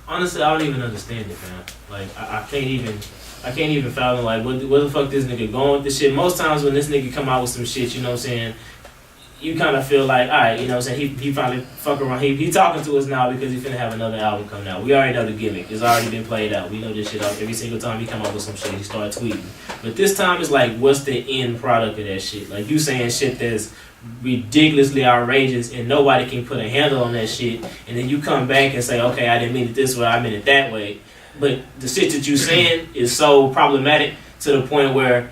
Honestly, I don't even understand it, man. Like, I can't even fathom, like, where the fuck this nigga going with this shit. Most times when this nigga come out with some shit, you know what I'm saying, you kind of feel like, alright, you know what I'm saying, he finally fuck around. He talking to us now because he finna have another album coming out. We already know the gimmick. It's already been played out. We know this shit every single time he come out with some shit, he start tweeting. But this time it's like, what's the end product of that shit? Like, you saying shit that's ridiculously outrageous and nobody can put a handle on that shit, and then you come back and say, okay, I didn't mean it this way, I meant it that way. But the shit that you saying is so problematic to the point where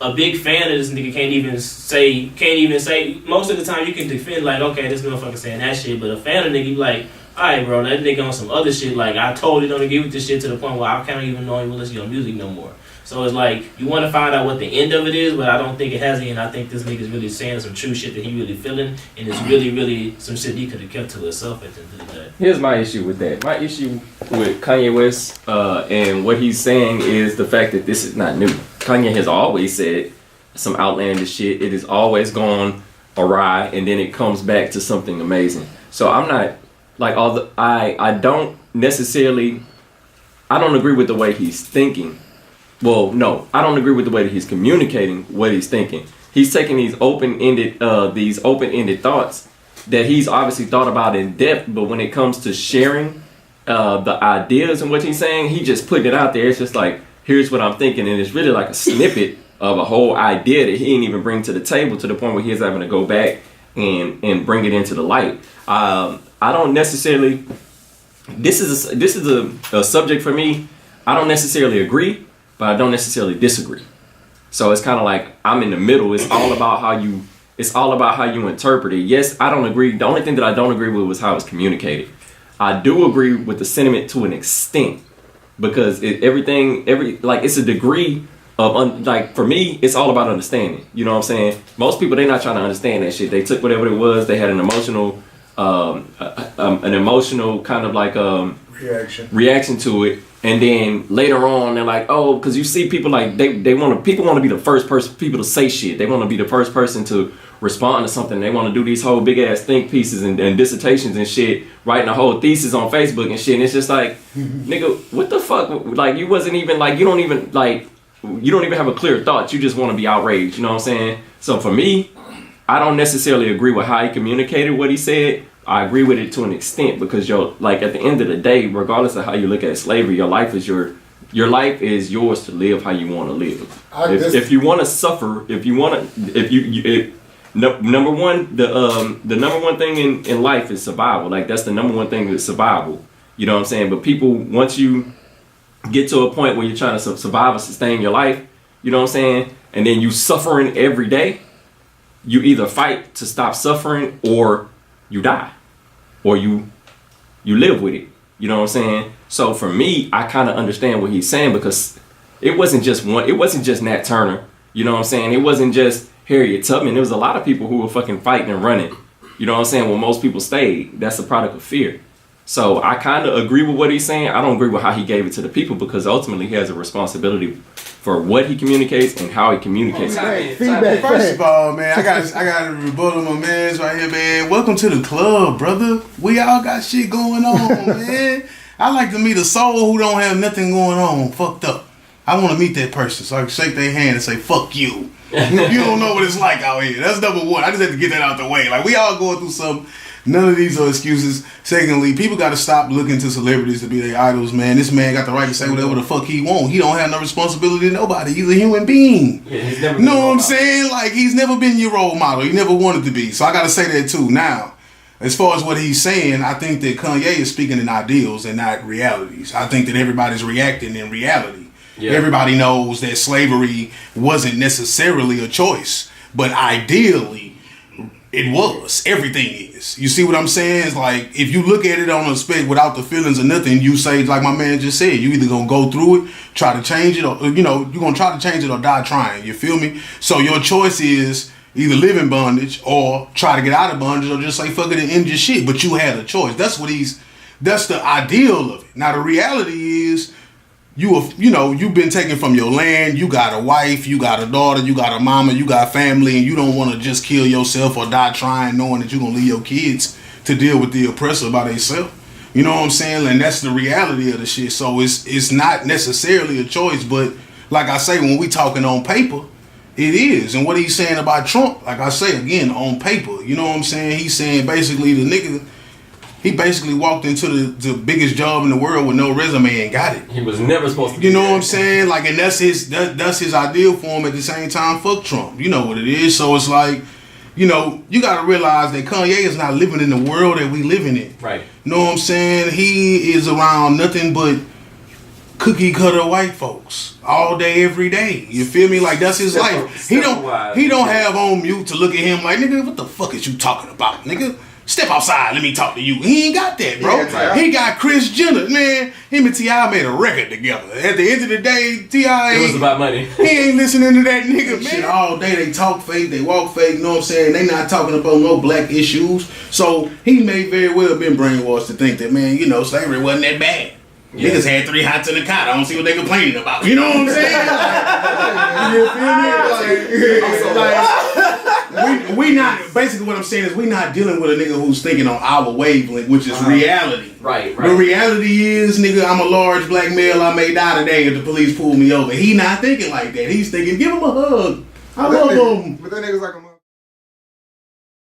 a big fan of this nigga can't even say most of the time you can defend like, okay, this motherfucker saying that shit, but a fan of nigga you like, alright bro, that nigga on some other shit, like I totally don't agree with this shit to the point where I can't even know even listen to your music no more. So it's like, you want to find out what the end of it is, but I don't think it has any, and I think this nigga's really saying some true shit that he really feeling, and it's really, really some shit he could have kept to himself at the end of the day. Here's my issue with that. My issue with Kanye West and what he's saying is the fact that this is not new. Kanye has always said some outlandish shit. It has always gone awry, and then it comes back to something amazing. So I'm not, like, I don't agree with the way he's thinking. Well, no, I don't agree with the way that he's communicating what he's thinking. He's taking these open-ended thoughts that he's obviously thought about in depth, but when it comes to sharing the ideas and what he's saying, he just putting it out there. It's just like, here's what I'm thinking, and it's really like a snippet of a whole idea that he didn't even bring to the table, to the point where he's having to go back and bring it into the light. I don't necessarily. This is a subject for me. I don't necessarily agree, but I don't necessarily disagree. So it's kind of like I'm in the middle. It's all about how you interpret it. Yes, I don't agree. The only thing that I don't agree with was how it's communicated. I do agree with the sentiment to an extent, because it's a degree of like, for me, it's all about understanding. You know what I'm saying? Most people, they're not trying to understand that shit. They took whatever it was. They had an emotional kind of like reaction to it. And then later on, they're like, oh, because you see people like people want to be the first people to say shit. They want to be the first person to respond to something. They want to do these whole big ass think pieces and dissertations and shit, writing a whole thesis on Facebook and shit. And it's just like, nigga, what the fuck? Like, you wasn't even like, you don't even have a clear thought. You just want to be outraged. You know what I'm saying? So for me, I don't necessarily agree with how he communicated what he said. I agree with it to an extent, because at the end of the day, regardless of how you look at slavery, your life is yours to live how you want to live. If you want to suffer, number one, the number one thing in life is survival. Like, that's the number one thing is survival. You know what I'm saying? But people, once you get to a point where you're trying to survive and sustain your life, you know what I'm saying? And then you suffering every day, you either fight to stop suffering, or you die, or you live with it. You know what I'm saying? So for me, I kind of understand what he's saying, because it wasn't just Nat Turner. You know what I'm saying? It wasn't just Harriet Tubman. There was a lot of people who were fucking fighting and running. You know what I'm saying? Well, most people stayed. That's a product of fear. So I kind of agree with what he's saying. I don't agree with how he gave it to the people, because ultimately he has a responsibility for what he communicates and how he communicates. First of all, man, I got to rebuttal my man's right here, man. Welcome to the club, brother. We all got shit going on, man. I like to meet a soul who don't have nothing going on, fucked up. I want to meet that person so I can shake their hand and say, fuck you. You don't know what it's like out here. That's number one. I just have to get that out the way. Like, we all going through something. None of these are excuses. Secondly, people got to stop looking to celebrities to be their idols, man. This man got the right to say whatever the fuck he want. He don't have no responsibility to nobody. He's a human being. Yeah, he's never know what I'm saying? Like, he's never been your role model. He never wanted to be. So I got to say that too. Now, as far as what he's saying, I think that Kanye is speaking in ideals and not realities. I think that everybody's reacting in reality. Yeah. Everybody knows that slavery wasn't necessarily a choice, but ideally, it was. Everything is. You see what I'm saying? It's like, if you look at it on a spec without the feelings or nothing, you say, like my man just said, you either gonna go through it, try to change it, or, you're gonna try to change it or die trying. You feel me? So your choice is either live in bondage or try to get out of bondage, or just say fuck it and end your shit. But you had a choice. That's the ideal of it. Now the reality is, you've been taken from your land. You got a wife, you got a daughter, you got a mama, you got family, and you don't want to just kill yourself or die trying, knowing that you're going to leave your kids to deal with the oppressor by themselves. You know what I'm saying? And that's the reality of the shit. So it's not necessarily a choice, but like I say, when we talking on paper, it is. And what he's saying about Trump, like I say again, on paper, you know what I'm saying? He's saying basically the nigga, he basically walked into the biggest job in the world with no resume and got it. He was never supposed to. You know what I'm saying? Like, and that's his ideal for him. At the same time, fuck Trump. You know what it is. So it's like, you know, you got to realize that Kanye is not living in the world that we living in. Right. You know what I'm saying? He is around nothing but cookie cutter white folks all day, every day. You feel me? Like, that's his life. He don't have on mute to look at him like, nigga, what the fuck is you talking about, nigga? Step outside, let me talk to you. He ain't got that, bro. Yeah, he got Chris Jenner, man. Him and T.I. made a record together. At the end of the day, T.I. It was about money. He ain't listening to that nigga, man. Shit, all day they talk fake, they walk fake, you know what I'm saying? They not talking about no black issues. So he may very well have been brainwashed to think that, man, you know, slavery wasn't that bad. Yeah. Niggas had 3 hots in the cot. I don't see what they complaining about. You know what I'm saying? You feel me? We not, basically what I'm saying is we not dealing with a nigga who's thinking on our wavelength, which is reality. Right. The reality is, nigga, I'm a large black male. I may die today if the police pull me over. He not thinking like that. He's thinking, give him a hug. I love him. But that nigga's like a